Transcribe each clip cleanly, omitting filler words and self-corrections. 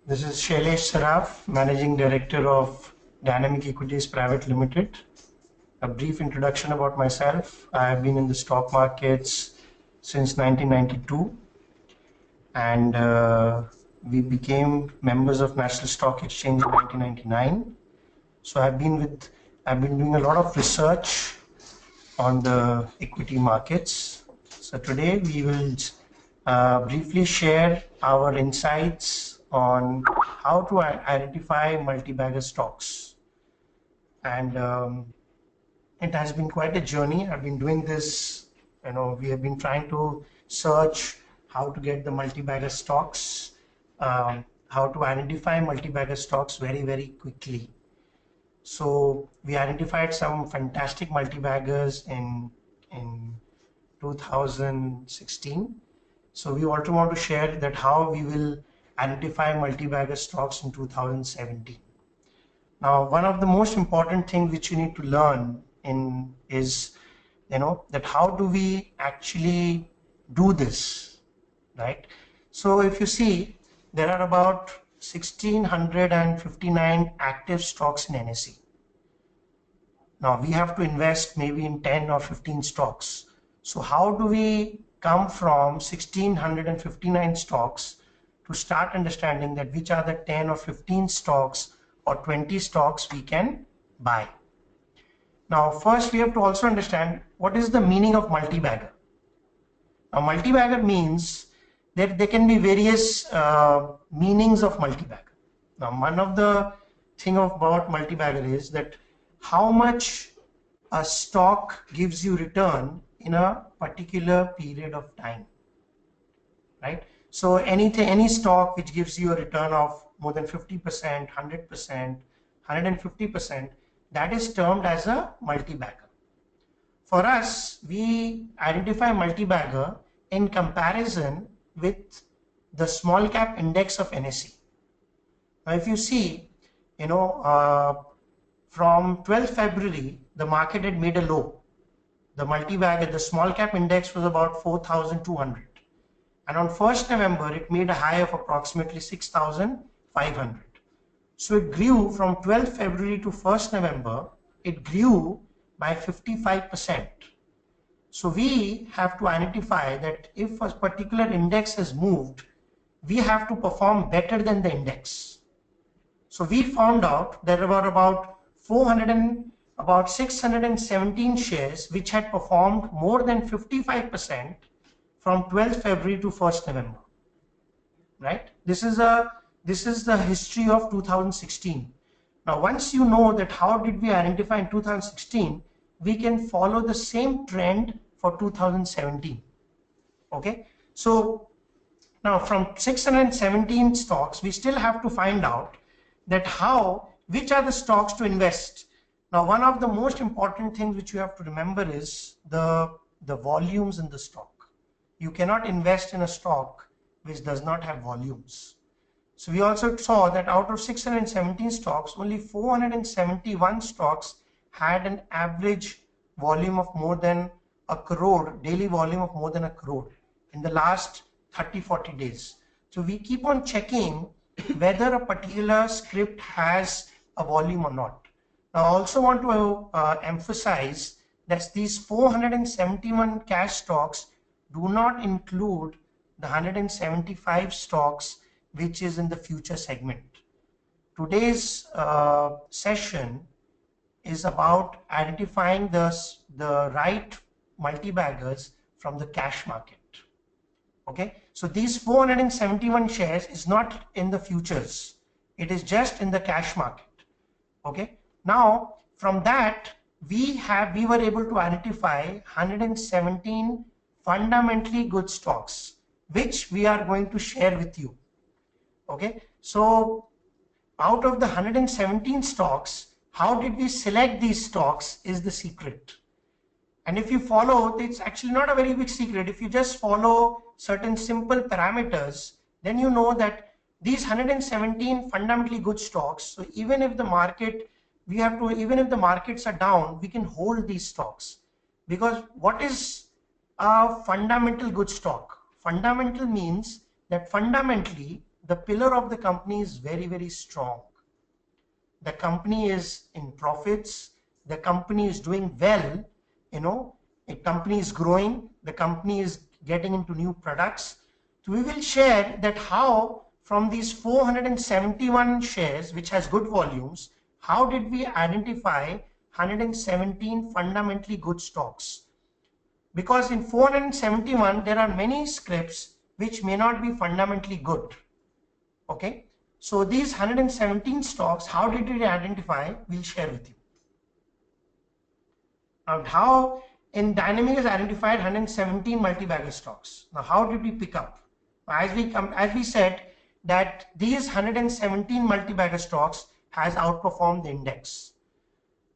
This is Shailesh Saraf, Managing Director of Dynamic Equities Private Limited. A brief introduction about myself. I have been in the stock markets since 1992 and we became members of National Stock Exchange in 1999. So I've been doing a lot of research on the equity markets. So today we will briefly share our insights on how to identify multi-bagger stocks. And it has been quite a journey. I've been doing this, we have been trying to search how to get the multi-bagger stocks, how to identify multi-bagger stocks very, very quickly. So we identified some fantastic multi-baggers in 2016. So we also want to share that how we will identify multi-bagger stocks in 2017. Now, one of the most important things which you need to learn is that how do we actually do this, right? So if you see, there are about 1659 active stocks in NSE. Now we have to invest maybe in 10 or 15 stocks. So how do we come from 1659 stocks to start understanding that which are the 10 or 15 stocks or 20 stocks we can buy? Now first we have to also understand what is the meaning of multi-bagger. Now multi-bagger means that there can be various meanings of multi-bagger. Now one of the thing about multi-bagger is that how much a stock gives you return in a particular period of time, right? So any stock which gives you a return of more than 50%, 100%, 150%, that is termed as a multi-bagger. For us, we identify multi-bagger in comparison with the small cap index of NSE. Now if you see, from 12th February, the market had made a low. The multi-bagger, the small cap index was about 4,200. And on 1st November, it made a high of approximately 6,500. So it grew from 12th February to 1st November, it grew by 55%. So we have to identify that if a particular index has moved, we have to perform better than the index. So we found out there were about 617 shares which had performed more than 55% from 12th February to 1st November, right? This is the history of 2016. Now once you know that how did we identify in 2016, we can follow the same trend for 2017. Okay, so now from 617 stocks, we still have to find out that which are the stocks to invest. Now one of the most important things which you have to remember is the volumes in the stock. You cannot invest in a stock which does not have volumes. So we also saw that out of 617 stocks, only 471 stocks had an average volume of more than a crore, daily volume of more than a crore in the last 30-40 days. So we keep on checking whether a particular script has a volume or not. Now I also want to emphasize that these 471 cash stocks do not include the 175 stocks which is in the future segment. Today's session is about identifying the right multi-baggers from the cash market. Okay, so these 471 shares is not in the futures, it is just in the cash market. Okay, now from that we were able to identify 117 fundamentally good stocks which we are going to share with you. Okay, so out of the 117 stocks, how did we select these stocks is the secret. And if you follow, it's actually not a very big secret. If you just follow certain simple parameters, then you know that these 117 fundamentally good stocks, so even if the market, even if the markets are down, we can hold these stocks. Because what is a fundamental good stock? Fundamental means that fundamentally the pillar of the company is very, very strong. The company is in profits, the company is doing well, a company is growing, the company is getting into new products. So we will share that how from these 471 shares which has good volumes, how did we identify 117 fundamentally good stocks? Because in 471 there are many scripts which may not be fundamentally good. Okay, so these 117 stocks, how did we identify? We'll share with you. Now, how in Dynamic has identified 117 multi-bagger stocks. Now, how did we pick up? As we said that these 117 multi-bagger stocks has outperformed the index.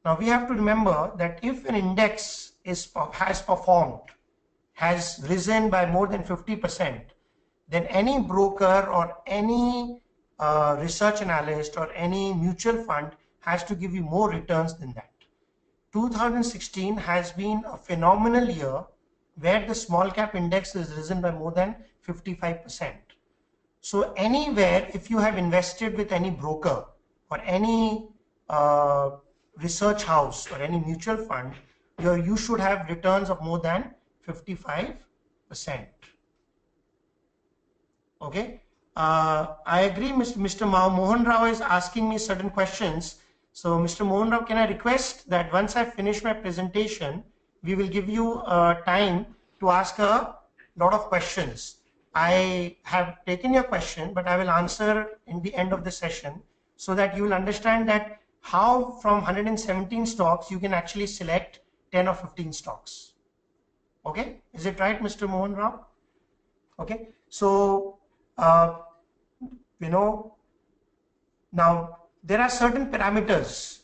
Now, we have to remember that if an index has risen by more than 50%, then any broker or any research analyst or any mutual fund has to give you more returns than that. 2016 has been a phenomenal year where the small cap index has risen by more than 55%. So anywhere, if you have invested with any broker or any research house or any mutual fund, you should have returns of more than 55%. Okay, I agree. Mr. Mohan Rao is asking me certain questions. So Mr. Mohan Rao, can I request that once I finish my presentation, we will give you time to ask a lot of questions. I have taken your question, but I will answer in the end of the session so that you will understand that how from 117 stocks you can actually select 10 or 15 stocks. Okay, is it right, Mr. Mohan Rao? Okay, so now there are certain parameters.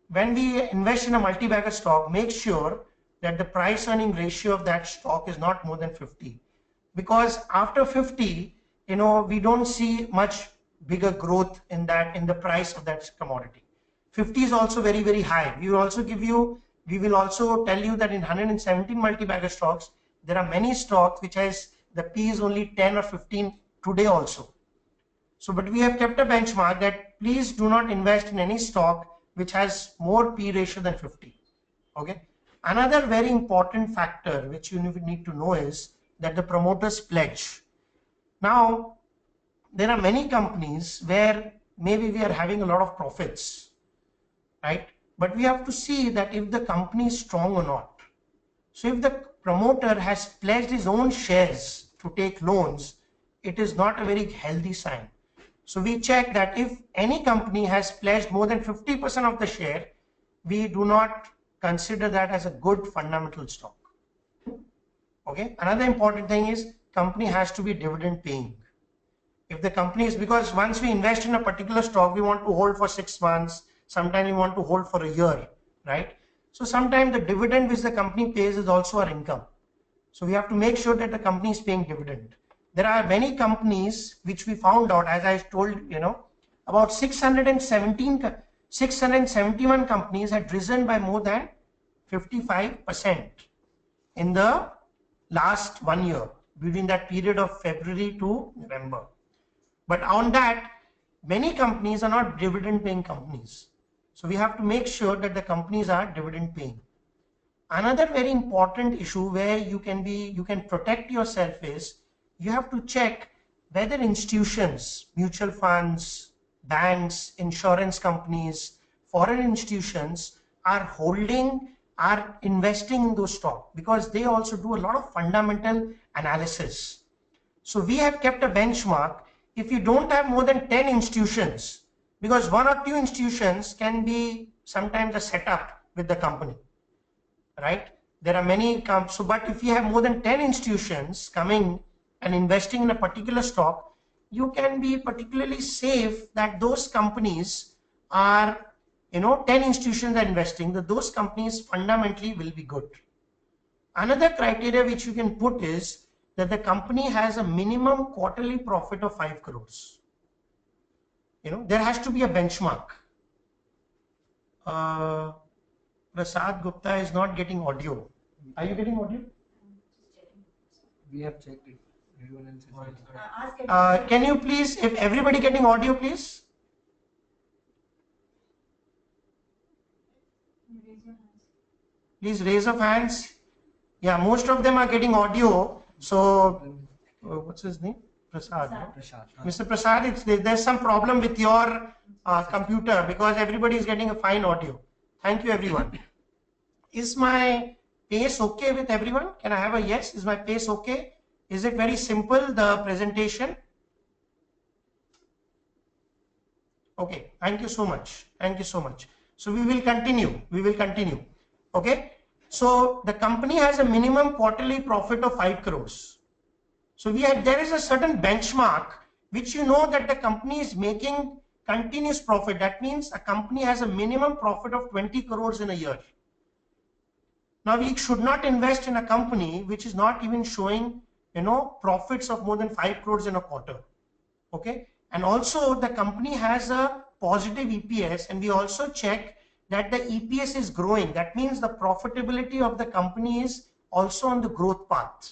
When we invest in a multi-bagger stock, make sure that the price earning ratio of that stock is not more than 50, because after 50, we don't see much bigger growth in the price of that commodity. 50 is also very, very high. We will also tell you that in 117 multi-bagger stocks, there are many stocks which has the P is only 10 or 15 today also. So, but we have kept a benchmark that please do not invest in any stock which has more P ratio than 50. Okay. Another very important factor which you need to know is that the promoters pledge. Now, there are many companies where maybe we are having a lot of profits, right? But we have to see that if the company is strong or not. So if the promoter has pledged his own shares to take loans, it is not a very healthy sign. So we check that if any company has pledged more than 50% of the share, we do not consider that as a good fundamental stock. Okay. Another important thing is company has to be dividend paying. If the company is, because once we invest in a particular stock, we want to hold for 6 months, sometimes we want to hold for a year, right? So sometimes the dividend which the company pays is also our income. So we have to make sure that the company is paying dividend. There are many companies which we found out, as I told, about 671 companies had risen by more than 55% in the last 1 year, during that period of February to November. But on that, many companies are not dividend paying companies. So we have to make sure that the companies are dividend paying. Another very important issue where you can protect yourself is you have to check whether institutions, mutual funds, banks, insurance companies, foreign institutions are investing in those stocks, because they also do a lot of fundamental analysis. So we have kept a benchmark. If you don't have more than 10 institutions, because 1 or 2 institutions can be sometimes a setup with the company, right? There are many but if you have more than 10 institutions coming and investing in a particular stock, you can be particularly safe that those companies are, 10 institutions are investing, that those companies fundamentally will be good. Another criteria which you can put is that the company has a minimum quarterly profit of 5 crores. There has to be a benchmark. Prasad Gupta is not getting audio. Are you getting audio? We have checked it. Can you please, if everybody getting audio, please? Please raise of hands. Yeah, most of them are getting audio. So, what's his name? Prasad. Mr. Prasad, there's some problem with your computer because everybody is getting a fine audio. Thank you, everyone. Is my pace okay with everyone? Can I have a yes? Is my pace okay? Is it very simple, the presentation? Okay, thank you so much. Thank you so much. So we will continue. We will continue. Okay. So the company has a minimum quarterly profit of 5 crores. So there is a certain benchmark which you know that the company is making continuous profit. That means a company has a minimum profit of 20 crores in a year. Now we should not invest in a company which is not even showing, profits of more than 5 crores in a quarter. Okay. And also the company has a positive EPS, and we also check that the EPS is growing. That means the profitability of the company is also on the growth path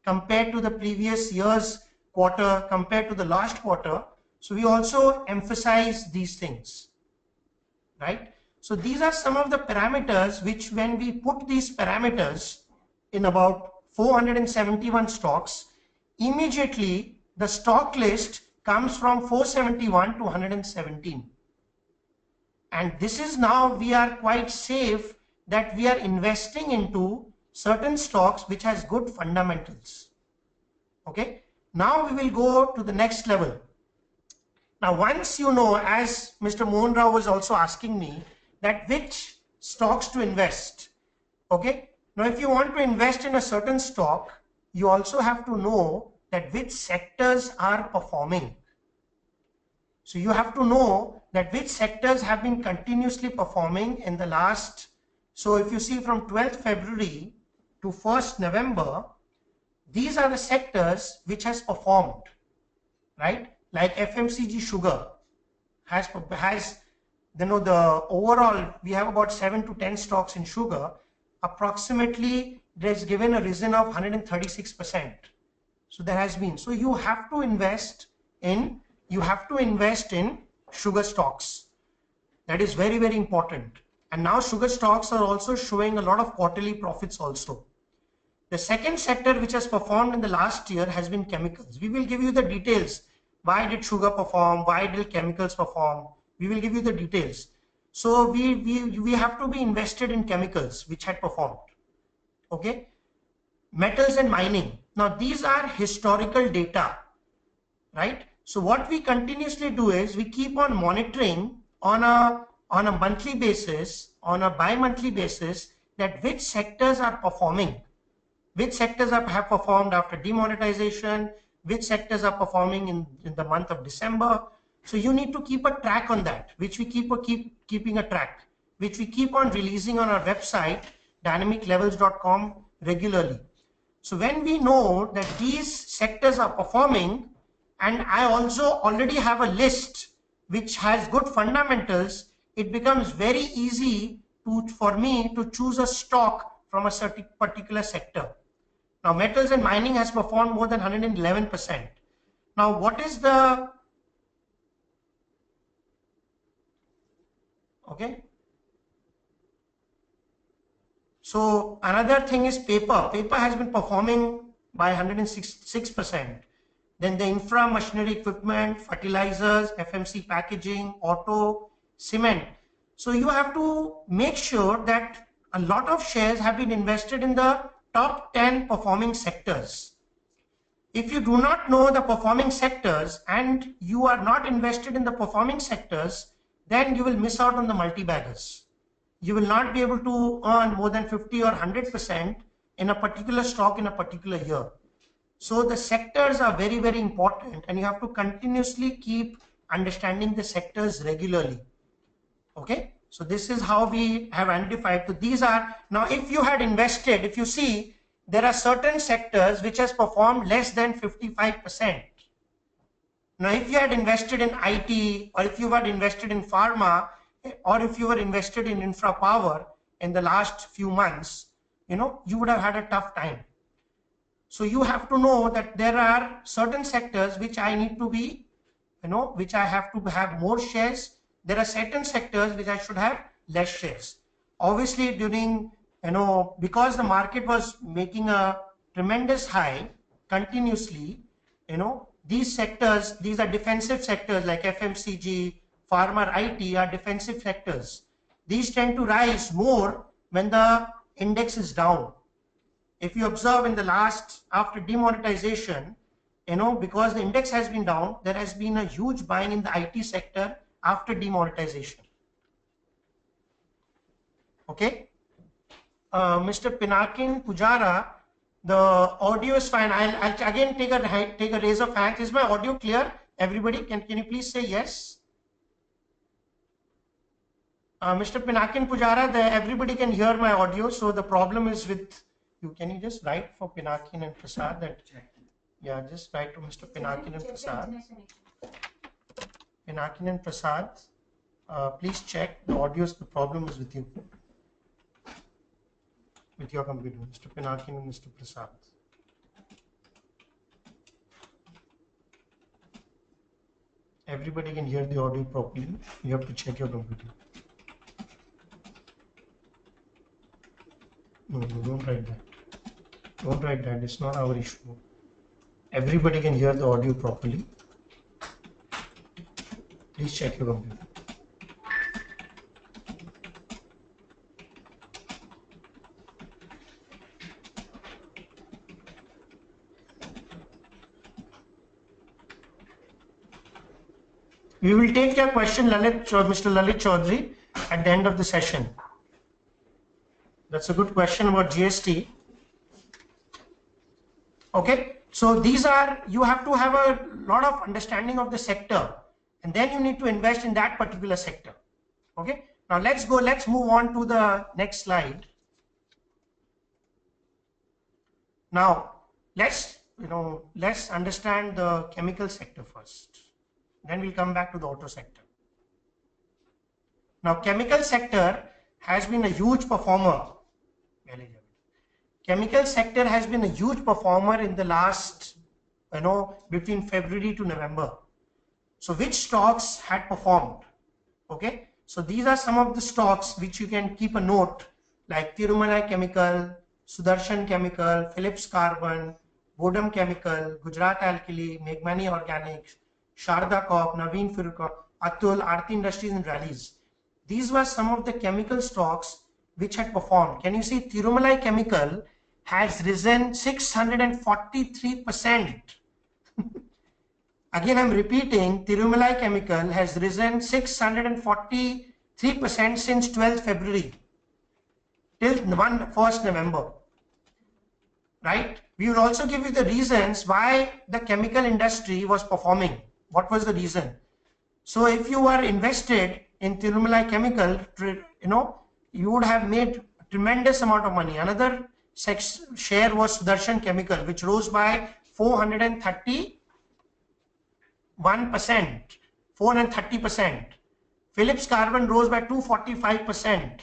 compared to the previous year's quarter, compared to the last quarter. So we also emphasize these things, right? So these are some of the parameters which, when we put these parameters in about 471 stocks, immediately the stock list comes from 471 to 117. And this is now we are quite safe that we are investing into certain stocks which has good fundamentals. Okay. Now we will go to the next level. Now once you know, as Mr. Mohan Rao was also asking me, that which stocks to invest. Okay. Now if you want to invest in a certain stock, you also have to know that which sectors are performing. So you have to know that which sectors have been continuously performing in the last. So if you see from 12th February to 1st November, these are the sectors which has performed, right? Like FMCG sugar has the overall, we have about 7 to 10 stocks in sugar. Approximately, there's given a reason of 136%. So there has been. So you have to invest in sugar stocks. That is very, very important. And now sugar stocks are also showing a lot of quarterly profits also. The second sector which has performed in the last year has been chemicals. We will give you the details. Why did sugar perform? Why did chemicals perform? We will give you the details. So we have to be invested in chemicals which had performed. Okay. Metals and mining. Now these are historical data, right? So what we continuously do is we keep on monitoring on a monthly basis, on a bi-monthly basis, that which sectors are performing, which sectors have performed after demonetization, which sectors are performing in the month of December. So you need to keep a track on that, which we keep keeping a track, which we keep on releasing on our website, dynamic-levels.com, regularly. So when we know that these sectors are performing, and I also already have a list which has good fundamentals, it becomes very easy for me to choose a stock from a certain particular sector. Now metals and mining has performed more than 111%. Now what is the, okay. So another thing is paper. Paper has been performing by 106%. Then the infra, machinery, equipment, fertilizers, FMC packaging, auto, cement. So you have to make sure that a lot of shares have been invested in the top 10 performing sectors. If you do not know the performing sectors and you are not invested in the performing sectors, then you will miss out on the multibaggers. You will not be able to earn more than 50 or 100% in a particular stock in a particular year. So the sectors are very, very important, and you have to continuously keep understanding the sectors regularly. Okay. So this is how we have identified. So these are, now if you had invested, if you see, there are certain sectors which has performed less than 55%. Now if you had invested in IT, or if you had invested in pharma, or if you were invested in infra power in the last few months, you would have had a tough time. So you have to know that there are certain sectors which I need to be, which I have to have more shares. There are certain sectors which I should have less shares. Obviously during, because the market was making a tremendous high continuously, these sectors, these are defensive sectors like FMCG, pharma, IT are defensive sectors. These tend to rise more when the index is down. If you observe in the last, after demonetization, because the index has been down, there has been a huge buying in the IT sector after demonetization. Okay. Mr. Pinakin Pujara, the audio is fine. I'll again take a raise of hands. Is my audio clear? Everybody, can you please say yes? Mr. Pinakin Pujara, everybody can hear my audio, so the problem is with you. Can you just write for Pinakin and Prasad that? Yeah, just write to Mr. Pinakin and Prasad. Pinakin and Prasad, please check the audio. The problem is with you, with your computer, Mr. Pinakin and Mr. Prasad. Everybody can hear the audio properly. You have to check your computer. No, don't write that. Don't write that. It's not our issue. Everybody can hear the audio properly. Please check your computer. We will take your question, Mr. Lalit Chaudhary, at the end of the session. That's a good question about GST. Okay, so these are, you have to have a lot of understanding of the sector, and then you need to invest in that particular sector. Okay, now let's move on to the next slide. Now let's understand the chemical sector first. Then we'll come back to the auto sector. Now, chemical sector has been a huge performer. Chemical sector has been a huge performer in the last, between February to November. So which stocks had performed? Okay, so these are some of the stocks which you can keep a note, like Tirumalai Chemical, Sudarshan Chemical, Phillips Carbon, Bodum Chemical, Gujarat Alkali, Meghmani Organics, Sharda Corp, Naveen Furco, Atul, Aarti Industries and Rallies. These were some of the chemical stocks which had performed. Can you see Tirumalai Chemical has risen 643%. Again, I'm repeating, Tirumalai Chemical has risen 643% since 12th February till 1st November. Right? We will also give you the reasons why the chemical industry was performing. What was the reason? So if you were invested in Tirumalai Chemical, you would have made a tremendous amount of money. Another share was Sudarshan Chemical, which rose by 430%. Phillips Carbon rose by 245%.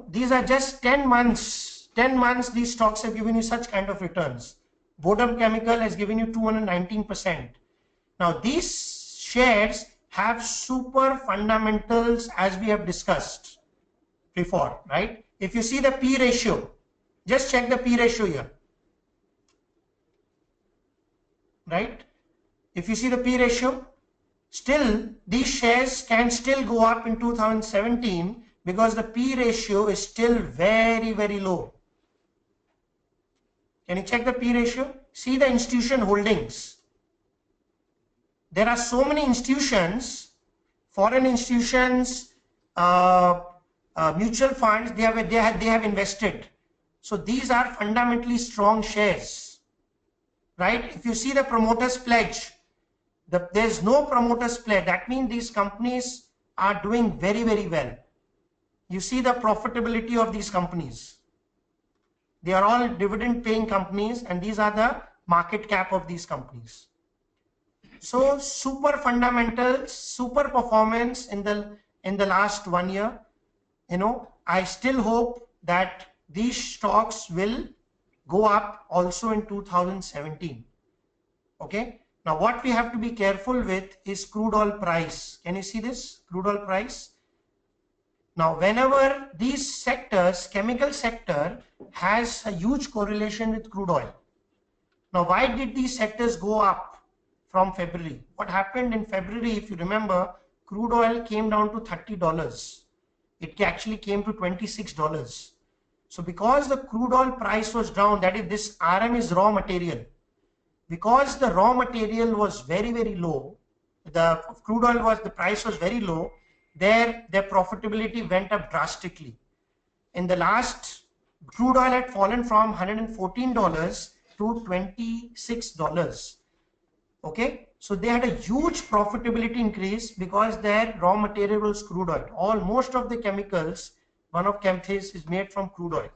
These are just 10 months. 10 months these stocks have given you such kind of returns. Bodum Chemical has given you 219%. Now these shares have super fundamentals, as we have discussed before, right? If you see the P ratio, just check the P ratio here, right? If you see the P ratio, still these shares can still go up in 2017 because the P ratio is still very, very low. Can you check the P ratio? See the institution holdings. There are so many institutions, foreign institutions, mutual funds, they have invested. So these are fundamentally strong shares, right? If you see the promoters pledge, there's no promoters pledge. That means these companies are doing very, very well. You see the profitability of these companies. They are all dividend paying companies, and these are the market cap of these companies. So super fundamentals, super performance in the last 1 year. I still hope that these stocks will go up also in 2017. Okay. Now what we have to be careful with is crude oil price. Can you see this? Crude oil price. Now whenever these sectors, chemical sector has a huge correlation with crude oil. Now why did these sectors go up from February? What happened in February, if you remember, crude oil came down to $30. It actually came to $26. So because the crude oil price was down, that is, this RM is raw material. Because the raw material was very, very low, the crude oil was, the price was very low, their profitability went up drastically. In the last, crude oil had fallen from $114 to $26. Okay, so they had a huge profitability increase because their raw material was crude oil. Most of the chemicals, one of Chemphase is made from crude oil.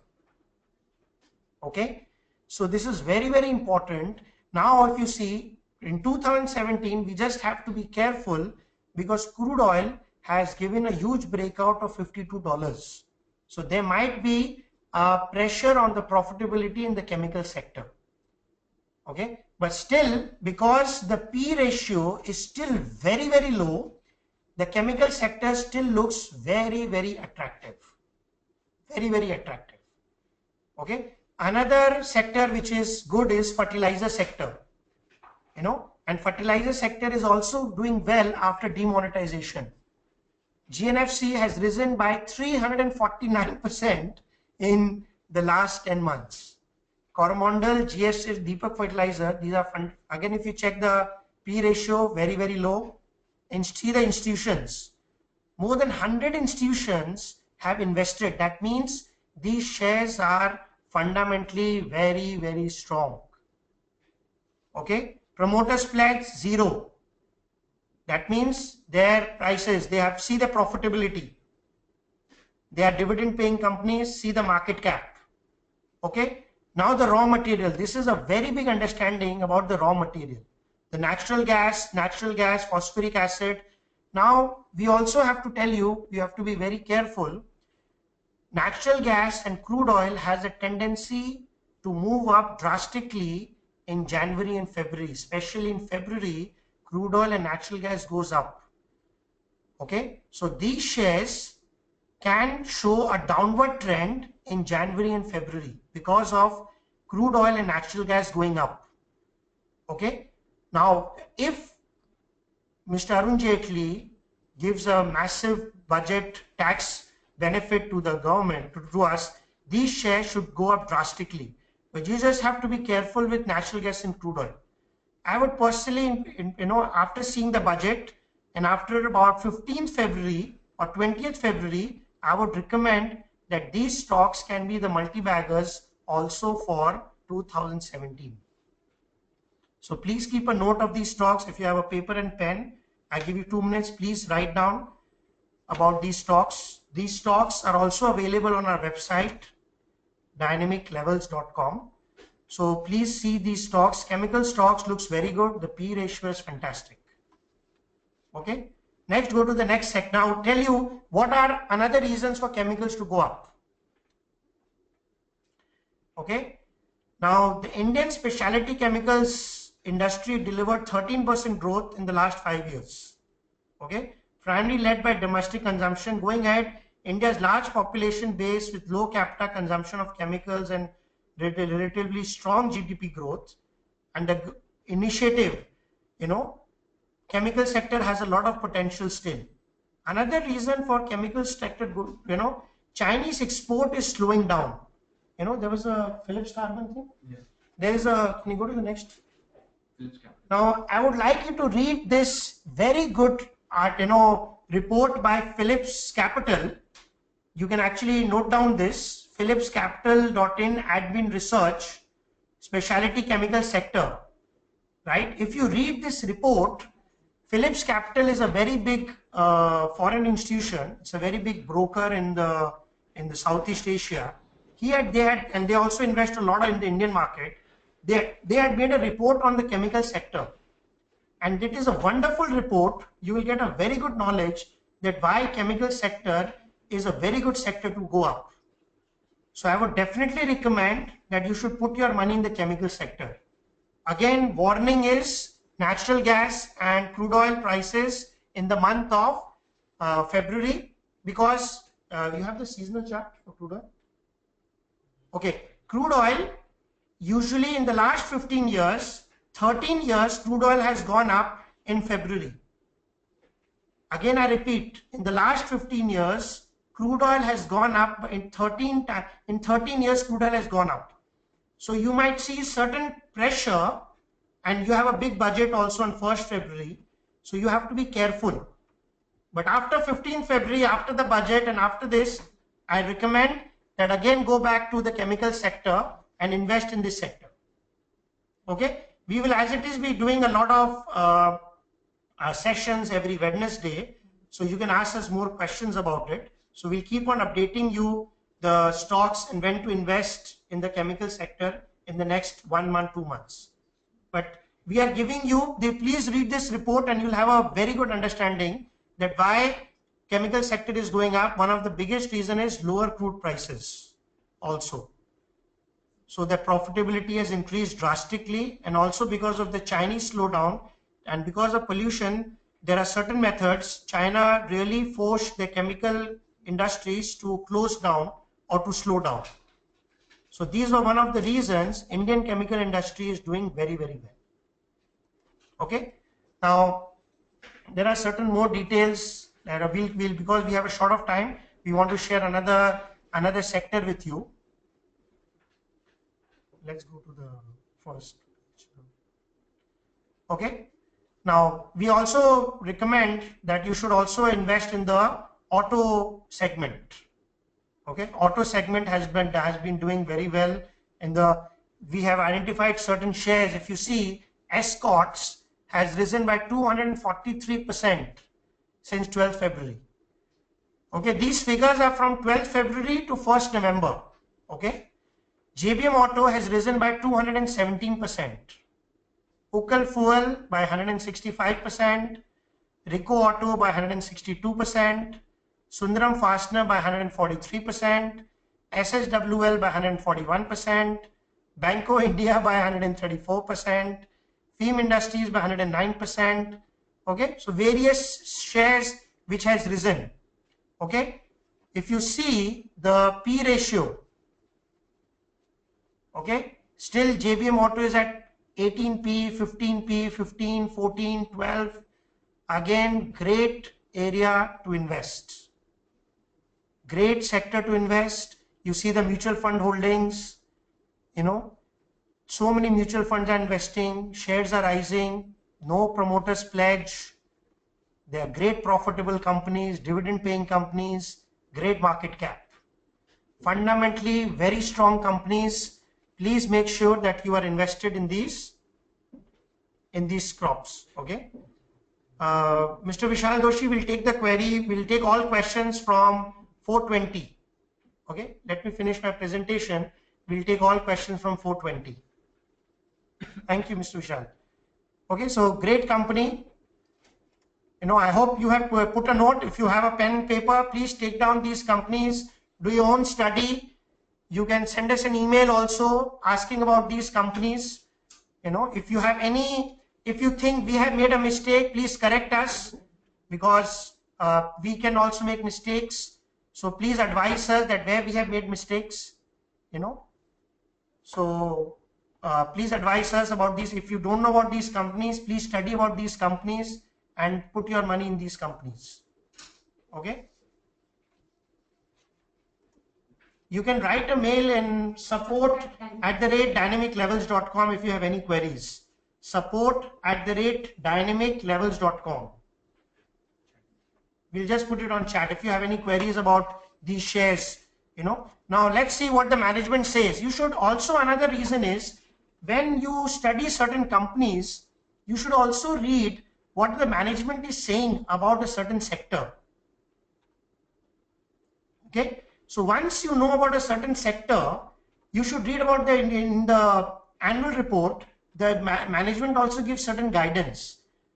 Okay, so this is very, very important. Now if you see in 2017, we just have to be careful because crude oil has given a huge breakout of $52. So there might be a pressure on the profitability in the chemical sector. Okay, but still, because the P ratio is still very, very low, the chemical sector still looks very, very attractive. Very, very attractive. Okay, another sector which is good is fertilizer sector. You know, and fertilizer sector is also doing well after demonetization. GNFC has risen by 349% in the last 10 months. Coromandel, GS, Deepak Fertilizer, these are again, if you check the P ratio, very, very low. And see the institutions. More than 100 institutions have invested. That means these shares are fundamentally very, very strong. Okay, promoters pledge 0. That means their prices, they have, see the profitability. They are dividend paying companies, see the market cap. Okay, now the raw material. This is a very big understanding about the raw material. The natural gas, phosphoric acid. Now we also have to tell you, you have to be very careful. Natural gas and crude oil has a tendency to move up drastically in January and February. Especially in February, crude oil and natural gas goes up. Okay, so these shares can show a downward trend in January and February because of crude oil and natural gas going up. Okay, now if Mr. Arun Jaitley gives a massive budget tax benefit to the government, to us, these shares should go up drastically. But you just have to be careful with natural gas and crude oil. I would personally, after seeing the budget and after about 15th February or 20th February, I would recommend that these stocks can be the multi-baggers also for 2017. So please keep a note of these stocks. If you have a paper and pen, I give you 2 minutes. Please write down about these stocks. These stocks are also available on our website, dynamic-levels.com. So please see these stocks. Chemical stocks looks very good. The P ratio is fantastic. Okay. Next, go to the next sector. Now I'll tell you what are another reasons for chemicals to go up. Okay. Now the Indian specialty chemicals industry delivered 13% growth in the last 5 years. Okay. Primarily led by domestic consumption. Going ahead, India's large population base with low capita consumption of chemicals and relatively strong GDP growth and the initiative, chemical sector has a lot of potential still. Another reason for chemical sector, Chinese export is slowing down. There was a Philips carbon thing. Yes. There is a, can you go to the next? Philips Capital. Now, I would like you to read this very good report by Philips Capital. You can actually note down this, philipscapital.in admin research, specialty chemical sector, right? If you read this report, Philips Capital is a very big foreign institution. It's a very big broker in the Southeast Asia. And they also invest a lot in the Indian market. They had made a report on the chemical sector. And it is a wonderful report. You will get a very good knowledge that why chemical sector is a very good sector to go up. So I would definitely recommend that you should put your money in the chemical sector. Again, warning is natural gas and crude oil prices in the month of February, because you have the seasonal chart for crude oil. Okay, crude oil, usually in the last 15 years, 13 years, crude oil has gone up in February. Again, I repeat, in the last 15 years, crude oil has gone up in 13 years, crude oil has gone up. So you might see certain pressure, and you have a big budget also on 1st February. So you have to be careful. But after 15th February, after the budget and after this, I recommend that again go back to the chemical sector and invest in this sector. Okay, we will, as it is, be doing a lot of sessions every Wednesday, so you can ask us more questions about it. So we'll keep on updating you the stocks and when to invest in the chemical sector in the next 1 month, 2 months. But we are giving you please read this report and you'll have a very good understanding that why chemical sector is going up. One of the biggest reason is lower crude prices also. So the profitability has increased drastically, and also because of the Chinese slowdown and because of pollution, there are certain methods. China really forced the chemical industries to close down or to slow down. So these were one of the reasons Indian chemical industry is doing very, very well. Okay. Now, there are certain more details that we'll because we have a short of time, we want to share another sector with you. Let's go to the first. Okay. Now, we also recommend that you should also invest in the auto segment. Okay, auto segment has been doing very well. We have identified certain shares. If you see, Escorts has risen by 243% since 12th February. Okay, these figures are from 12th February to 1st November. Okay, JBM Auto has risen by 217%. Ukal Fuel by 165%, Rico Auto by 162%, Sundaram Fastener by 143%, SSWL by 141%, Banco India by 134%, Film Industries by 109%. Okay, so various shares which has risen. Okay, if you see the P ratio, okay, still JBM Auto is at 18p, 15p, 15, 14, 12. Again, great area to invest. Great sector to invest. You see the mutual fund holdings, so many mutual funds are investing, shares are rising, no promoters pledge. They are great profitable companies, dividend paying companies, great market cap. Fundamentally, very strong companies. Please make sure that you are invested in these crops. Okay. Mr. Vishal Doshi will take the query. We'll take all questions from 4:20. Okay. Let me finish my presentation. We'll take all questions from 4:20. Thank you, Mr. Vishal. Okay. So great company. I hope you have put a note. If you have a pen and paper, please take down these companies. Do your own study. You can send us an email also asking about these companies. If you have if you think we have made a mistake, please correct us, because we can also make mistakes. So please advise us that where we have made mistakes, So please advise us about these. If you don't know about these companies, please study about these companies and put your money in these companies. Okay. You can write a mail in support@dynamiclevels.com if you have any queries. Support@dynamiclevels.com. We'll just put it on chat if you have any queries about these shares. Now let's see what the management says. You should also, another reason is, when you study certain companies, you should also read what the management is saying about a certain sector. Okay. So once you know about a certain sector, you should read about in the annual report, the management also gives certain guidance.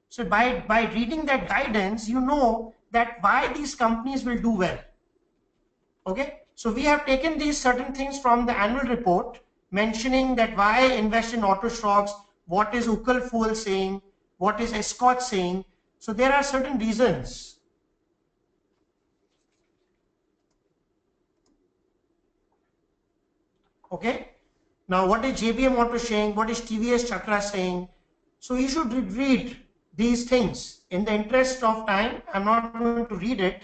So by reading that guidance, you know that why these companies will do well. Okay. So we have taken these certain things from the annual report, mentioning that why invest in auto stocks, what is Ukal Fuel saying, what is Escort saying. So there are certain reasons. Okay. Now what is JBM Auto saying, what is TVS Chakra saying. So you should read these things. In the interest of time, I'm not going to read it,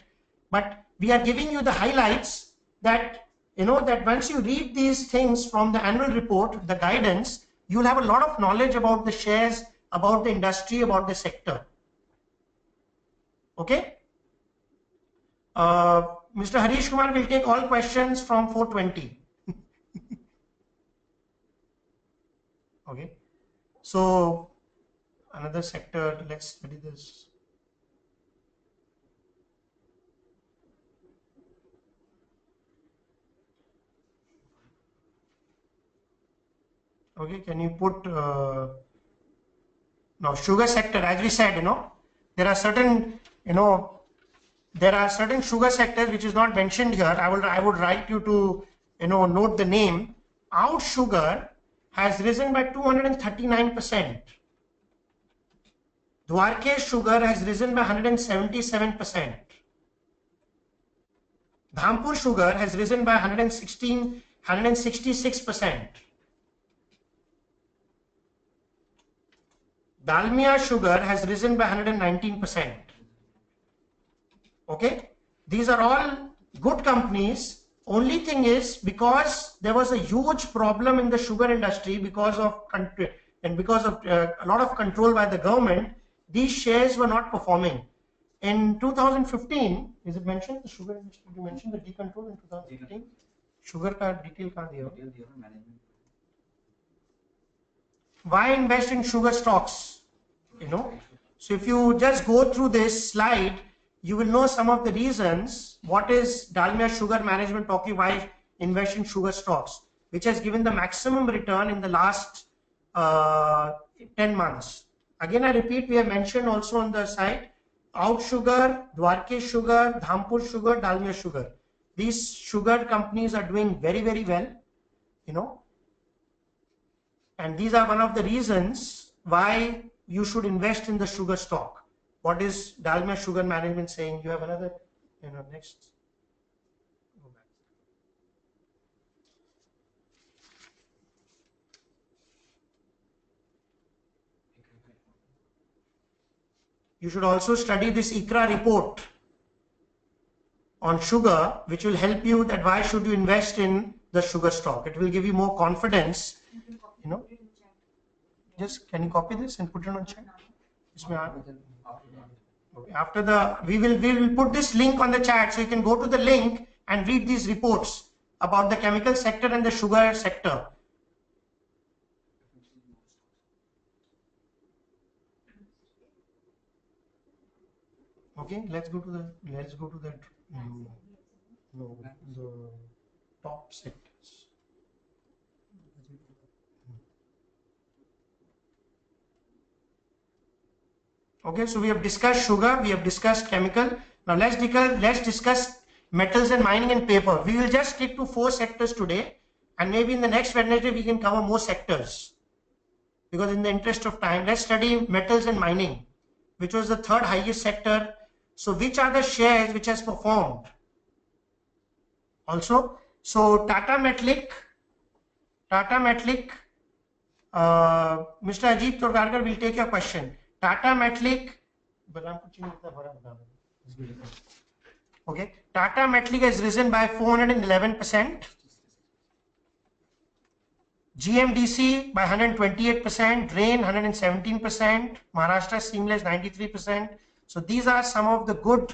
but we are giving you the highlights that, that once you read these things from the annual report, the guidance, you'll have a lot of knowledge about the shares, about the industry, about the sector. Okay. Mr. Harish Kumar will take all questions from 4:20. Okay. So another sector, let's study this. Okay, can you put now sugar sector, as we said, there are certain, there are certain sugar sectors which is not mentioned here. I would write you to, note the name. Out sugar has risen by 239%. Dwarkesh sugar has risen by 177%. Dhampur sugar has risen by 166%. Dalmia sugar has risen by 119%. Okay, these are all good companies. Only thing is, because there was a huge problem in the sugar industry because of a lot of control by the government, these shares were not performing. In 2015, is it mentioned the sugar industry? You mentioned the decontrol in 2015. Sugar ka detail kahan diya? Why invest in sugar stocks? So if you just go through this slide, you will know some of the reasons. What is Dalmia Sugar Management talking? Why invest in sugar stocks, which has given the maximum return in the last 10 months. Again, I repeat, we have mentioned also on the site, Out Sugar, Dwarkesh Sugar, Dhampur Sugar, Dalmia Sugar. These sugar companies are doing very, very well, and these are one of the reasons why you should invest in the sugar stock. What is Dalmia Sugar Management saying? You have another, next. Go back. You should also study this ICRA report on sugar, which will help you that why should you invest in the sugar stock. It will give you more confidence, Just can you copy this and put it on chat? After we will put this link on the chat, so you can go to the link and read these reports about the chemical sector and the sugar sector. Okay, let's go to the top sectors. Okay, so we have discussed sugar, we have discussed chemical. Now let's discuss metals and mining and paper. We will just stick to 4 sectors today, and maybe in the next Wednesday we can cover more sectors, because in the interest of time, let's study metals and mining, which was the 3rd highest sector. So which are the shares which has performed also? So Tata Metalic, Mr. Ajit Torgarkar will take your question. Tata Metalic, okay, Tata Metalic has risen by 411%. GMDC by 128%, Drain 117%, Maharashtra Seamless 93%. So these are some of the good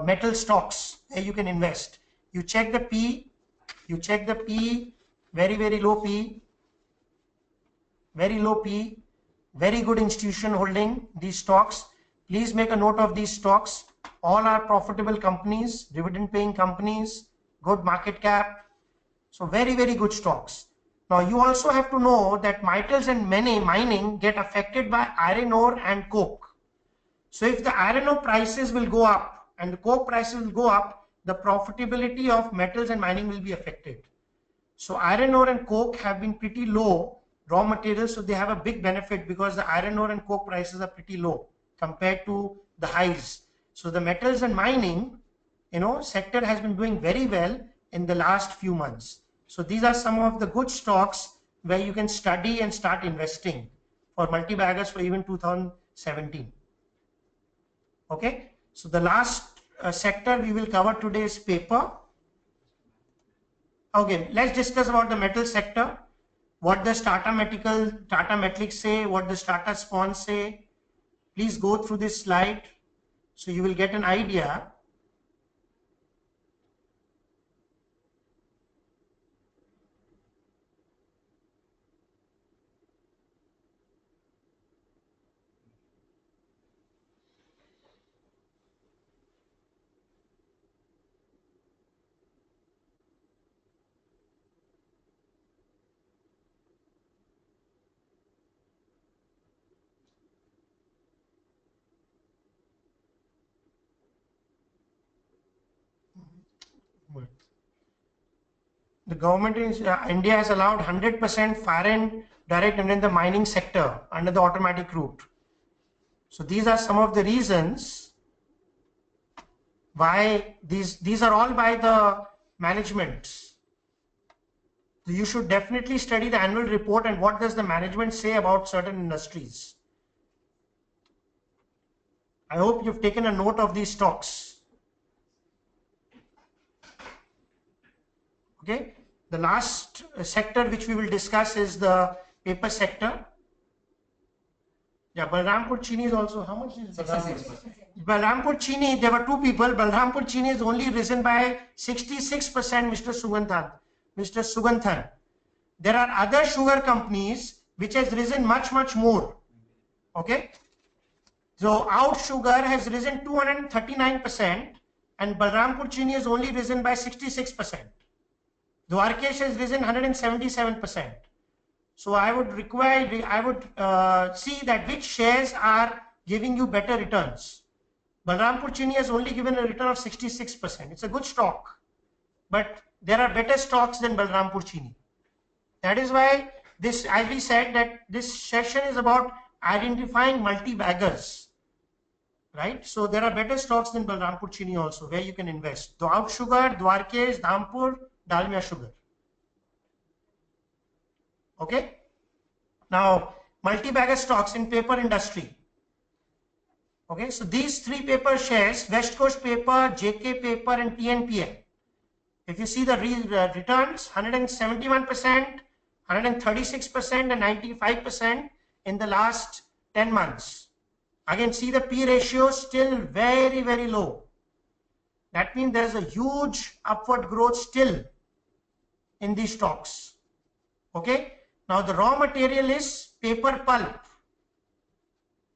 metal stocks where you can invest. You check the P, very, very low P, very low P, very good institution holding these stocks. Please make a note of these stocks. All are profitable companies, dividend paying companies, good market cap. So very, very good stocks. Now you also have to know that metals and mining get affected by iron ore and coke. So if the iron ore prices will go up and the coke prices will go up, the profitability of metals and mining will be affected. So iron ore and coke have been pretty low raw materials, so they have a big benefit because the iron ore and coke prices are pretty low compared to the highs. So the metals and mining, sector has been doing very well in the last few months. So these are some of the good stocks where you can study and start investing for multi-baggers for even 2017. Okay, so the last sector we will cover today is paper. Okay, let's discuss about the metal sector. What does Tata Metaliks say? What does Tata Spon say? Please go through this slide so you will get an idea. The government in India has allowed 100% foreign direct in the mining sector under the automatic route. So these are some of the reasons why these are all by the management. So you should definitely study the annual report and what does the management say about certain industries. I hope you've taken a note of these stocks. Okay, the last sector which we will discuss is the paper sector. Yeah, Balrampur Chini is also, how much is Balrampur? Balrampur Chini, there were two people. Balrampur Chini is only risen by 66%, Mr. Suganthan. There are other sugar companies which has risen much, much more. Okay. So Out Sugar has risen 239% and Balrampur Chini has only risen by 66%. Dwarkesh has risen 177%. So I would see that which shares are giving you better returns. Balrampur Chini has only given a return of 66%. It's a good stock, but there are better stocks than Balrampur Chini. That is why as we said, that this session is about identifying multi-baggers, right? So there are better stocks than Balrampur Chini also where you can invest. Out Sugar, Dwarkesh, Dhampur, Dalmia Sugar. Okay. Now, multi-bagger stocks in paper industry. Okay, so these three paper shares, West Coast Paper, JK Paper and TNPL. If you see the returns, 171%, 136% and 95% in the last 10 months. Again, see the P ratio still very, very low. That means there's a huge upward growth still in these stocks. Okay. Now the raw material is paper pulp.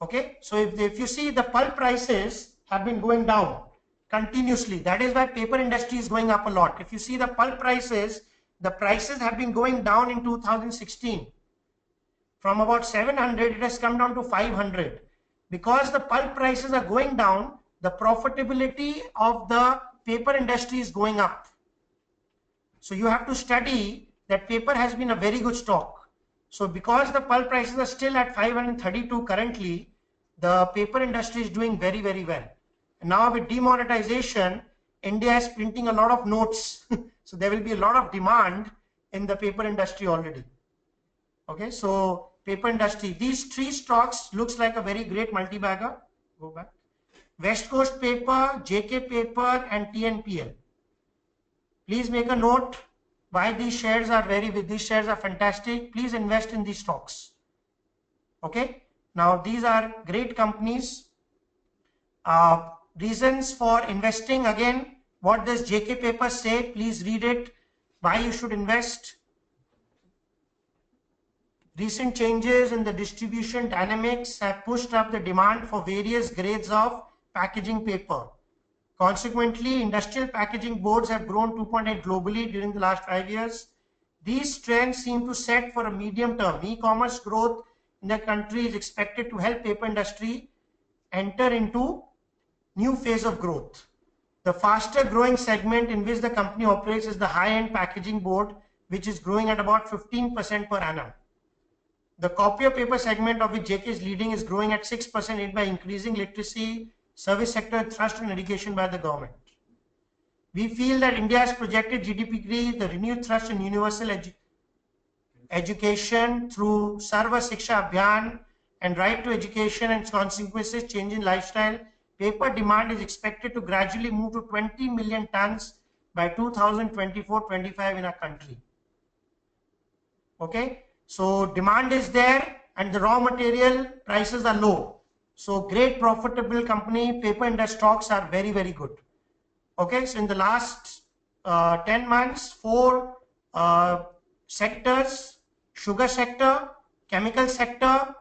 Okay. So if you see the pulp prices have been going down continuously. That is why paper industry is going up a lot. If you see the pulp prices, the prices have been going down in 2016. From about 700, it has come down to 500. Because the pulp prices are going down, the profitability of the paper industry is going up. So you have to study that paper has been a very good stock. So because the pulp prices are still at 532 currently, the paper industry is doing very, very well. And now with demonetization, India is printing a lot of notes. So there will be a lot of demand in the paper industry already. Okay, so paper industry, these three stocks looks like a very great multi-bagger. Go back. West Coast Paper, JK Paper and TNPL. Please make a note why these shares are fantastic. Please invest in these stocks. Okay. Now these are great companies. Reasons for investing, again, what does JK Paper say? Please read it. Why you should invest. Recent changes in the distribution dynamics have pushed up the demand for various grades of packaging paper. Consequently, industrial packaging boards have grown 2.8 globally during the last 5 years. These trends seem to set for a medium term. E-commerce growth in the country is expected to help paper industry enter into new phase of growth. The The faster growing segment in which the company operates is the high-end packaging board, which is growing at about 15% per annum. The copier paper segment, of which JK is leading, is growing at 6% aided by increasing literacy, service sector thrust on education by the government. We feel that India's projected GDP, the renewed thrust in universal education through Sarva Shiksha Abhiyan and right to education and consequences change in lifestyle, paper demand is expected to gradually move to 20 million tons by 2024-25 in our country. Okay, so demand is there and the raw material prices are low. So great profitable company, paper industry stocks are very, very good. Okay, so in the last 10 months, 4 sectors: sugar sector, chemical sector,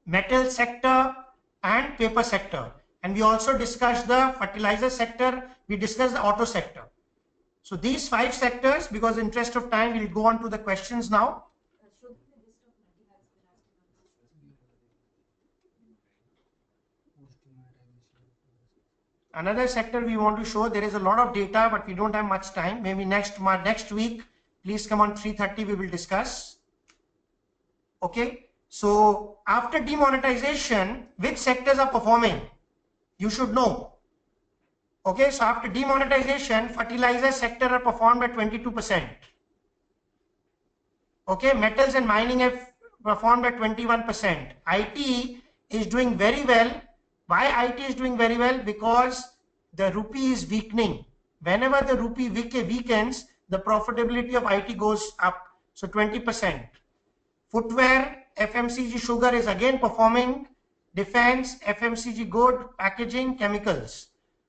metal sector, and paper sector. And we also discussed the fertilizer sector, we discussed the auto sector. So these 5 sectors, because in interest of time, we'll go on to the questions now. Another sector we want to show, there is a lot of data, but we don't have much time. Maybe next week, please come on 3:30, we will discuss. Okay, so after demonetization, which sectors are performing? You should know. Okay, so after demonetization, fertilizer sector are performed at 22%. Okay, metals and mining have performed at 21%. IT is doing very well. Why IT is doing very well? Because the rupee is weakening. Whenever the rupee weakens, the profitability of IT goes up. So 20%. Footwear, FMCG, sugar is again performing. Defense, FMCG good, packaging, chemicals.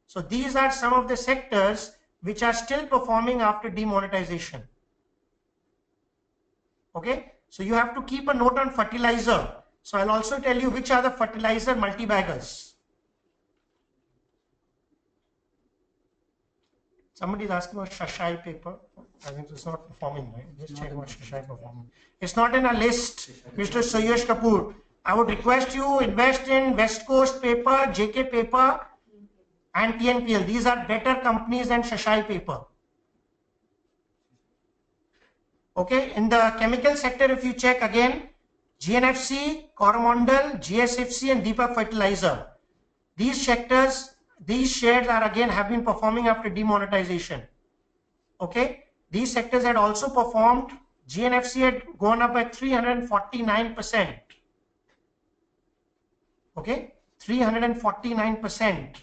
So these are some of the sectors which are still performing after demonetization. Okay, so you have to keep a note on fertilizer. So I'll also tell you which are the fertilizer multibaggers. Somebody is asking about Shashai paper. I think it's not performing, right? Just check about Shashai performing. It's not in a list, Mr. Shailesh Kapoor. I would request you invest in West Coast paper, JK paper, and TNPL. These are better companies than Shashai paper. Okay, in the chemical sector, if you check again, GNFC, Coromandel, GSFC, and Deepak Fertilizer. These sectors, these shares are again have been performing after demonetization. Okay, these sectors had also performed. GNFC had gone up by 349%. Okay, 349%.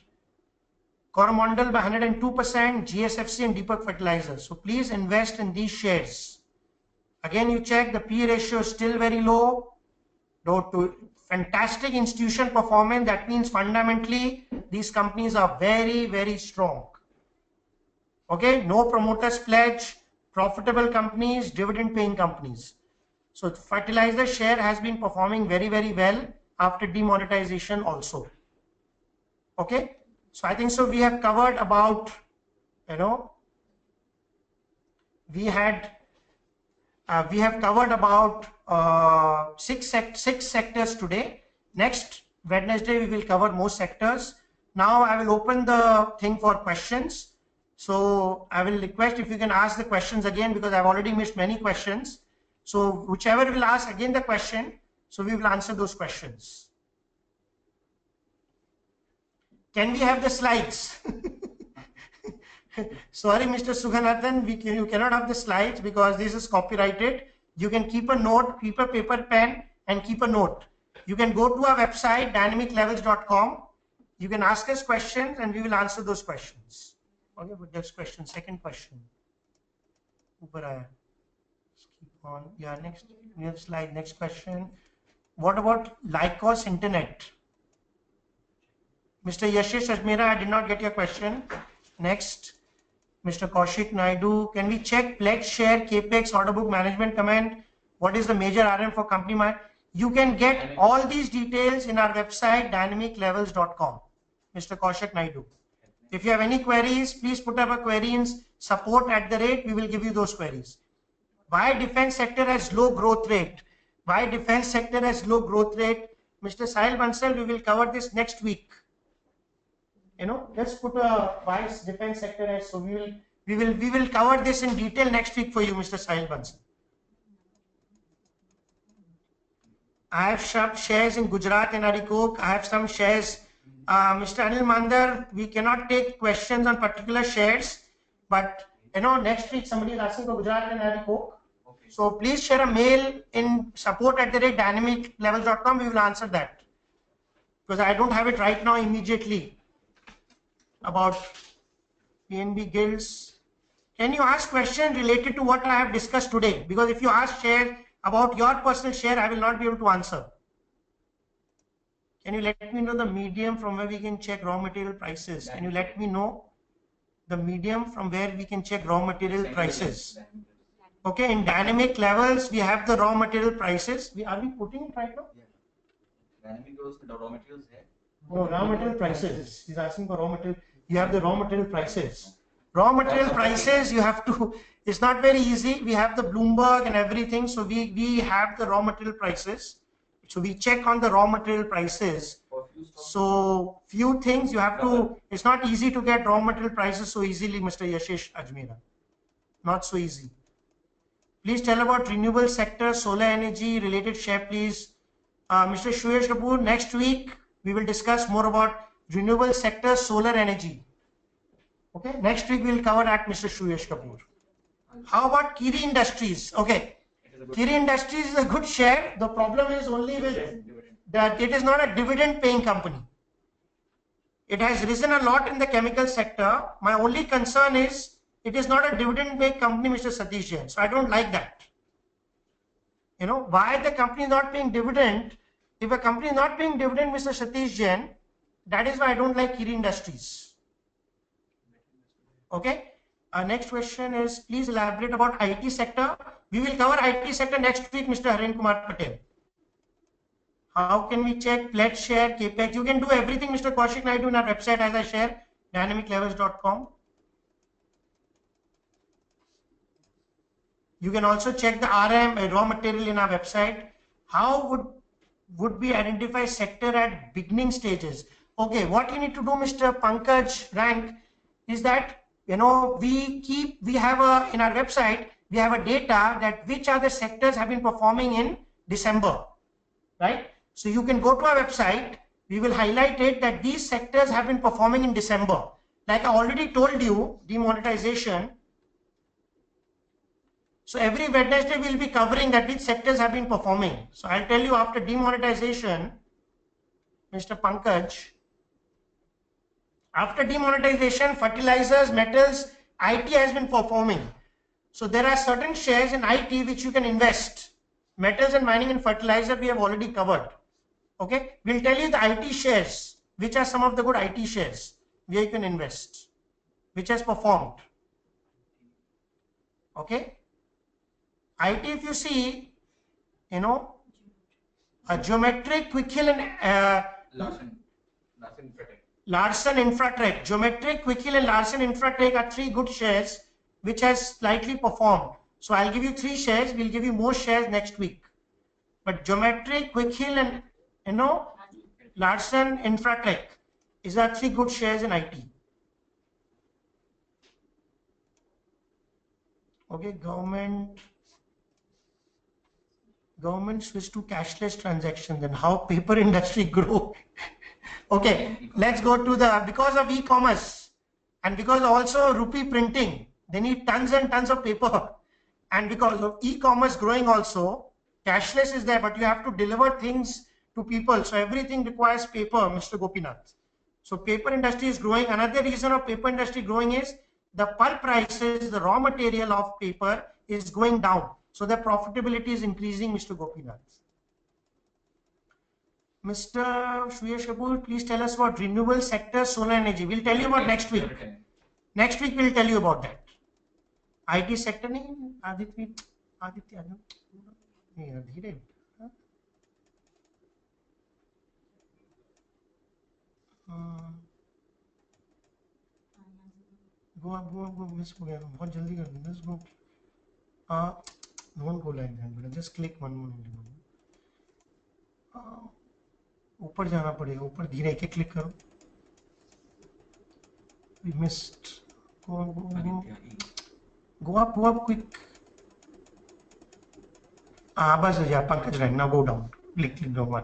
Coromandel by 102%, GSFC and Deepak Fertilizer. So please invest in these shares. Again, you check the P ratio is still very low. To fantastic institution performance, that means fundamentally these companies are very, very strong. Okay, no promoters pledge, profitable companies, dividend paying companies. So fertilizer share has been performing very, very well after demonetization also. Okay, so I think so we have covered about, we have covered about 6 sectors today. Next Wednesday we will cover more sectors. Now I will open the thing for questions. So I will request if you can ask the questions again, because I've already missed many questions. So whichever will ask again the question, so we will answer those questions. Can we have the slides? Sorry, Mr. Sughanathan, you cannot have the slides because this is copyrighted. You can keep a note, keep a paper pen and keep a note. You can go to our website, dynamic-levels.com. You can ask us questions and we will answer those questions. Okay, but next question, second question. Keep on. Yeah, next, we have slide, next question. What about Lycos Internet? Mr. Yashish Ajmera, I did not get your question. Next, Mr. Kaushik Naidu, can we check pledge share, capex, order book management comment? What is the major RM for company? You can get all these details in our website, dynamic-levels.com. Mr. Kaushik Naidu. If you have any queries, please put up a query in support @ we will give you those queries. Why defense sector has low growth rate? Why defense sector has low growth rate? Mr. Sahil Bansal, we will cover this next week. let's put a vice defense sector as, so we will cover this in detail next week for you, Mr. Sahil Bansal. I have some shares in Gujarat and Arikok. I have some shares. Mr. Anil Mandar, we cannot take questions on particular shares, but next week somebody is asking for Gujarat and Arikok. Okay. So please share a mail in support@dynamiclevels.com. We will answer that, because I don't have it right now immediately about PNB guilds. Can you ask questions related to what I have discussed today? Because if you ask share about your personal share, I will not be able to answer. Can you let me know the medium from where we can check raw material prices? Can you let me know the medium from where we can check raw material prices? Okay, in dynamic levels, we have the raw material prices. Are we putting it right now? Yeah. Dynamic goes the raw materials here. No, raw material prices. He's asking for raw material. You have the raw material prices. Raw material prices, you have to, it's not very easy. We have the Bloomberg and everything. So we have the raw material prices. So we check on the raw material prices. So few things you have to, it's not easy to get raw material prices so easily, Mr. Yashish Ajmera. Not so easy. Please tell about renewable sector, solar energy related share, please. Mr. Shailesh Kapoor, next week we will discuss more about renewable sector, solar energy. Okay, next week we will cover that, Mr. Shailesh Kapoor. How about Kiri Industries? Okay, Kiri Industries is a good share. The problem is only with that it is not a dividend paying company. It has risen a lot in the chemical sector. My only concern is it is not a dividend paying company, Mr. Satish Jain. So I don't like that. Why the company is not paying dividend? If a company is not paying dividend, Mr. Satish Jain, that is why I don't like Kiri Industries. Okay. Next question is, please elaborate about IT sector. We will cover IT sector next week, Mr. Haren Kumar Patel. How can we check pledge share, capex? You can do everything, Mr. Kaushik Naidu, in our website as I share, dynamiclevels.com. You can also check the RM, raw material, in our website. How would we identify sector at beginning stages? Okay, what you need to do, Mr. Pankaj Rank, is that in our website we have a data that which are the sectors have been performing in December, right? So you can go to our website, we will highlight it that these sectors have been performing in December. Like I already told you, demonetization. So every Wednesday we will be covering that which sectors have been performing. So I'll tell you after demonetization, Mr. Pankaj, after demonetization, fertilizers, metals, IT has been performing. So there are certain shares in IT which you can invest. Metals and mining and fertilizer we have already covered. Okay, we'll tell you the IT shares, which are some of the good IT shares where you can invest, which has performed. Okay, IT, if you see, a Geometric, Quick Hill and Larsen Infratech. Geometric, Quick Hill and Larsen Infratech are three good shares which has slightly performed. So I'll give you three shares. We'll give you more shares next week. But Geometric, Quick Hill and Larsen Infratech is are three good shares in IT. Okay, government switch to cashless transactions and how paper industry grew. Okay, let's go to because of e-commerce and because also rupee printing, they need tons and tons of paper, and because of e-commerce growing also, cashless is there, but you have to deliver things to people, so everything requires paper, Mr. Gopinath. So paper industry is growing. Another reason of paper industry growing is the pulp prices, the raw material of paper is going down, so the profitability is increasing, Mr. Gopinath. Mr. Shailesh Kapoor, please tell us about renewable sector, solar energy. We'll tell you about next week. Next week we'll tell you about that. IT sector नहीं आदित्य धीरे go miss हो गया बहुत जल्दी कर देना इसको don't go like that, just click one more. ऊपर जाना पड़ेगा, ऊपर धीरे के क्लिक करो. We missed. Go up quick. Yeah, Pankaj right now. Go down. Click down one.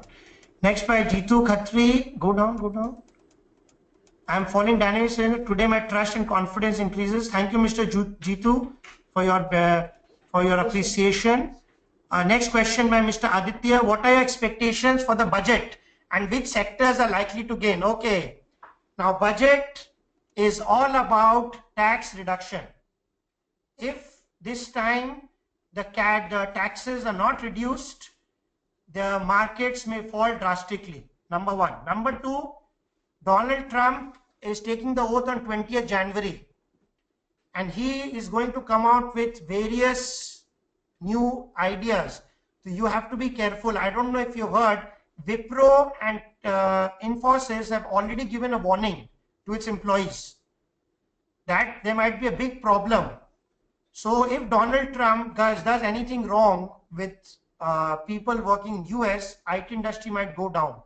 Next by Jitu Khatri. Go down. I am following Daniel saying today my trust and confidence increases. Thank you, Mr. Jitu, for your appreciation. Next question by Mr. Aditya. What are your expectations for the budget and which sectors are likely to gain? Okay. Now, budget is all about tax reduction. If this time the taxes are not reduced, the markets may fall drastically. Number one. Number two, Donald Trump is taking the oath on 20th January and he is going to come out with various new ideas. So you have to be careful. I don't know if you've heard, Wipro and Infosys have already given a warning to its employees that there might be a big problem. So if Donald Trump does anything wrong with people working in US, IT industry might go down.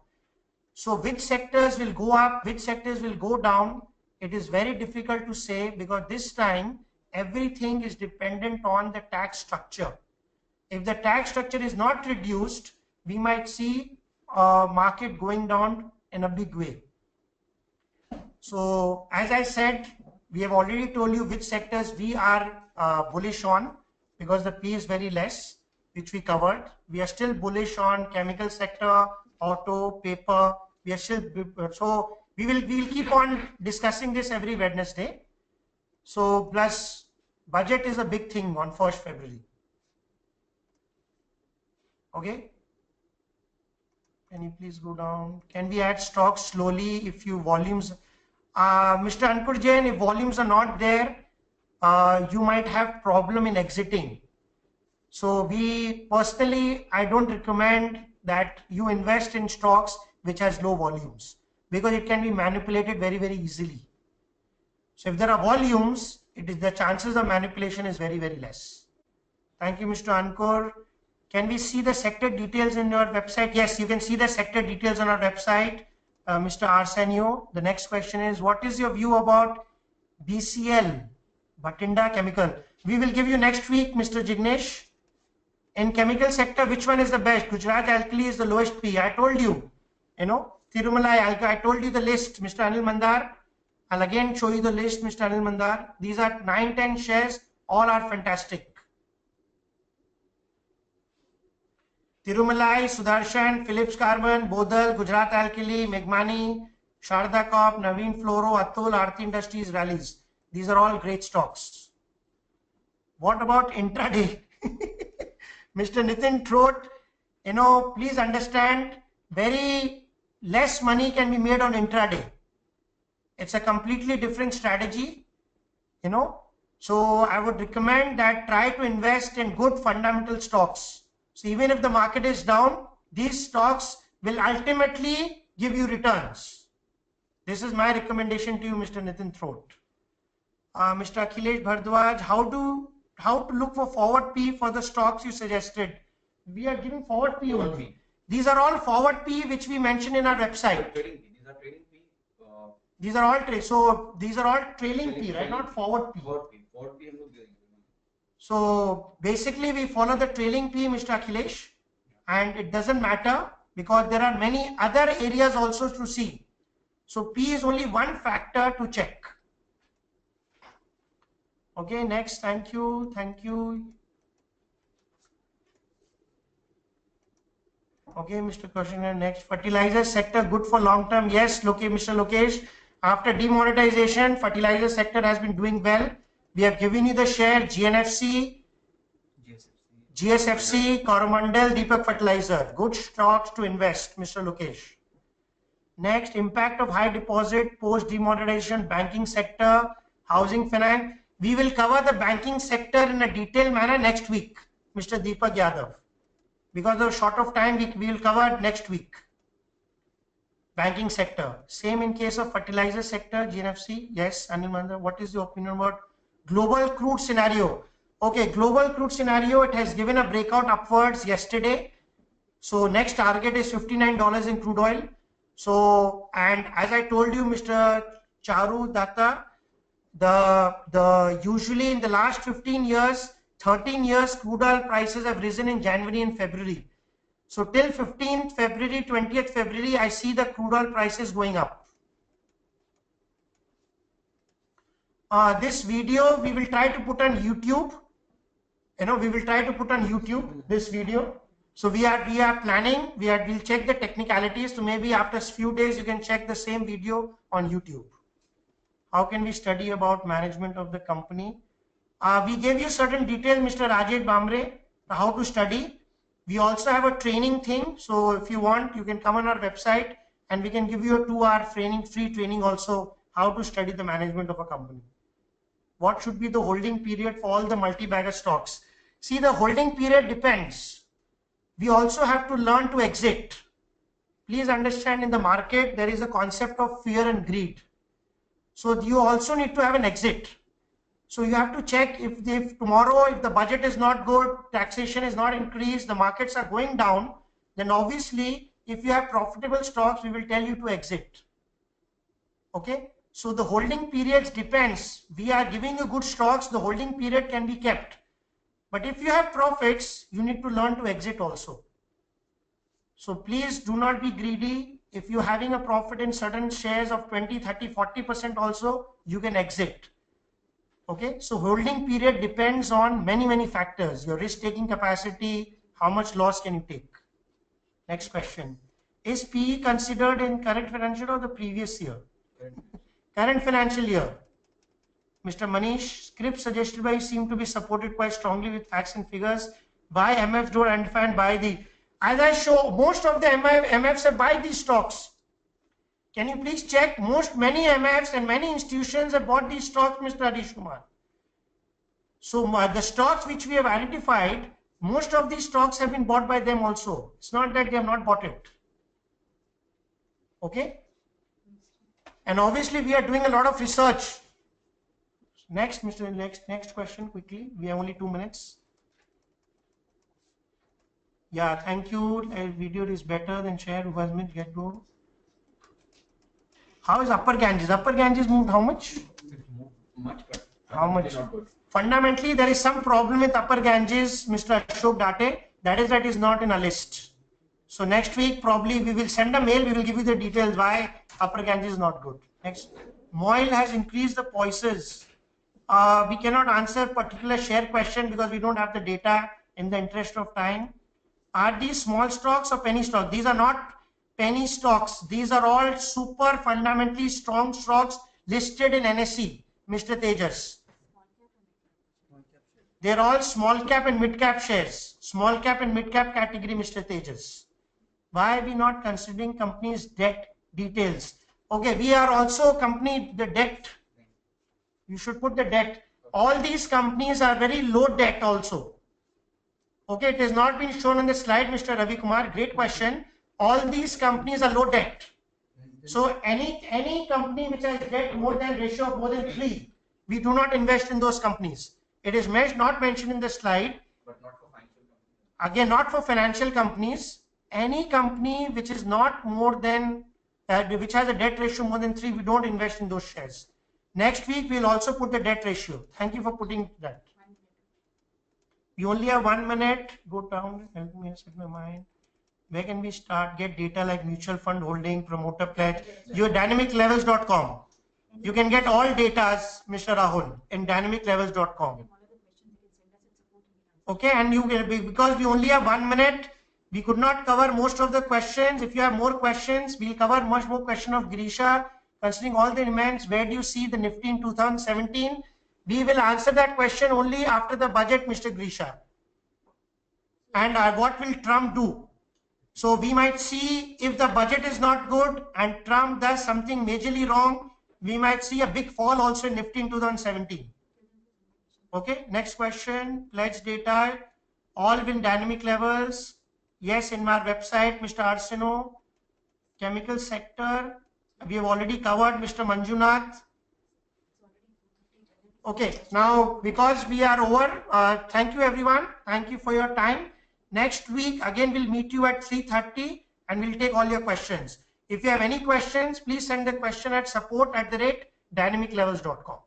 So which sectors will go up, which sectors will go down, it is very difficult to say because this time everything is dependent on the tax structure. If the tax structure is not reduced, we might see market going down in a big way. So as I said, we have already told you which sectors we are bullish on because the P is very less, which we covered. We are still bullish on chemical sector, auto, paper. We are still, so we will keep on discussing this every Wednesday. So plus budget is a big thing on 1st February. Okay. Can you please go down? Can we add stocks slowly if you volumes? Mr. Ankur Jain, if volumes are not there, you might have problem in exiting. So we personally, I don't recommend that you invest in stocks which has low volumes because it can be manipulated very, very easily. So if there are volumes, the chances of manipulation is very, very less. Thank you, Mr. Ankur. Can we see the sector details in your website? Yes, you can see the sector details on our website, Mr. Arsenio. The next question is, what is your view about BCL, Bathinda Chemical? We will give you next week, Mr. Jignesh. In chemical sector, which one is the best? Gujarat Alkali is the lowest P. I told you, Tirumalai Alkali, I told you the list, Mr. Anil Mandar. I'll again show you the list, Mr. Anil Mandar. These are 9-10 shares, all are fantastic. Tirumalai, Sudarshan, Philips Carbon, Bodal, Gujarat Alkali, Meghmani, Sharda Corp, Naveen Fluoro, Atul, Aarti Industries, Rallies. These are all great stocks. What about intraday? Mr. Nitin Throat, please understand, very less money can be made on intraday. It's a completely different strategy, So I would recommend that try to invest in good fundamental stocks. So even if the market is down, these stocks will ultimately give you returns. This is my recommendation to you, Mr. Nitin Throat. Mr. Akhilesh Bhardwaj, how to look for forward P for the stocks you suggested? We are giving forward P only. These are all forward P which we mentioned in our website. These are trading P. These are all so these are all trailing P, right? Not forward P. Forward P. So basically we follow the trailing P, Mr. Akhilesh, and it doesn't matter because there are many other areas also to see. So P is only one factor to check. Okay, next, thank you. Okay, Mr. Krishnan, next, fertilizer sector good for long term. Yes, Mr. Lokesh, after demonetization, fertilizer sector has been doing well. We have given you the share GNFC, GSFC, Coromandel, Deepak Fertilizer. Good stocks to invest, Mr. Lokesh. Next, impact of high deposit, post demonetization, banking sector, housing finance. We will cover the banking sector in a detailed manner next week, Mr. Deepak Yadav. Because of short of time, we will cover next week. Banking sector. Same in case of fertilizer sector, GNFC. Yes, Anil Mandar, what is your opinion about global crude scenario? Okay, global crude scenario, it has given a breakout upwards yesterday. So next target is $59 in crude oil. So, and as I told you, Mr. Charu Datta, Usually in the last 15 years, 13 years, crude oil prices have risen in January and February. So till 15th February, 20th February, I see the crude oil prices going up. This video we will try to put on YouTube. We will try to put on YouTube this video. So we are planning. We'll check the technicalities. So maybe after a few days you can check the same video on YouTube. How can we study about management of the company? We gave you certain details, Mr. Rajesh Bamre, how to study. We also have a training thing. So if you want, you can come on our website and we can give you a 2-hour free training also, how to study the management of a company. What should be the holding period for all the multi-bagger stocks? See, the holding period depends. We also have to learn to exit. Please understand, in the market, there is a concept of fear and greed. So you also need to have an exit. So you have to check if tomorrow, if the budget is not good, taxation is not increased, the markets are going down, then obviously, if you have profitable stocks, we will tell you to exit. Okay? So the holding periods depends. We are giving you good stocks, the holding period can be kept. But if you have profits, you need to learn to exit also. So please do not be greedy. If you're having a profit in certain shares of 20, 30, 40% also, you can exit. Okay, so holding period depends on many factors. Your risk taking capacity, how much loss can you take? Next question. Is PE considered in current financial or the previous year? Current financial year. Mr. Manish, scripts suggested by you seem to be supported quite strongly with facts and figures. Buy MFs, don't identify and buy the. As I show, most of the MFs have buy these stocks. Can you please check? Many MFs and many institutions have bought these stocks, Mr. Harish Kumar. So the stocks which we have identified, most of these stocks have been bought by them also. It's not that they have not bought it. Okay? And obviously we are doing a lot of research. Next, next question quickly. We have only 2 minutes. Yeah, thank you. Video is better than share. Get go. How is Upper Ganges? Upper Ganges moved how much? Much better. How much? Fundamentally, there is some problem with Upper Ganges, Mr. Ashok Date. That is not in a list. So next week, probably we will send a mail. We will give you the details why Upper Ganges is not good. Next, Moil has increased the prices. We cannot answer particular share question because we don't have the data in the interest of time. Are these small stocks or penny stocks? These are not penny stocks. These are all super fundamentally strong stocks listed in NSE, Mr. Tejas. They're all small cap and mid cap shares. Small cap and mid cap category, Mr. Tejas. Why are we not considering companies' debt details? Okay, we are also company, the debt. You should put the debt. All these companies are very low debt also. Okay, it has not been shown on the slide, Mr. Ravi Kumar. Great question. All these companies are low debt. So any company which has debt more than ratio of more than 3, we do not invest in those companies. It is not mentioned in the slide. But not for financial companies. Again, not for financial companies. Any company which is not more than, which has a debt ratio more than 3, we don't invest in those shares. Next week, we'll also put the debt ratio. Thank you for putting that. We only have 1 minute. Go down, help me set my mind. Where can we start? Get data like mutual fund holding, promoter pledge. Your dynamiclevels.com. You can get all data, Mr. Rahul, in dynamiclevels.com. Okay, and you will be, because we only have 1 minute, we could not cover most of the questions. If you have more questions, we'll cover much more question of Grisha. Considering all the demands, where do you see the Nifty in 2017? We will answer that question only after the budget, Mr. Grisha. And what will Trump do? So we might see if the budget is not good and Trump does something majorly wrong, we might see a big fall also in Nifty in 2017. Okay, next question, pledge data, all in dynamic levels. Yes, in my website, Mr. Arseno. Chemical sector, we have already covered, Mr. Manjunath. Okay, now because we are over, thank you everyone. Thank you for your time. Next week, again, we'll meet you at 3:30 and we'll take all your questions. If you have any questions, please send the question at support@dynamiclevels.com.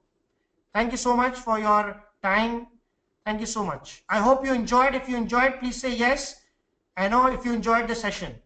Thank you so much for your time. Thank you so much. I hope you enjoyed. If you enjoyed, please say yes. I know if you enjoyed the session.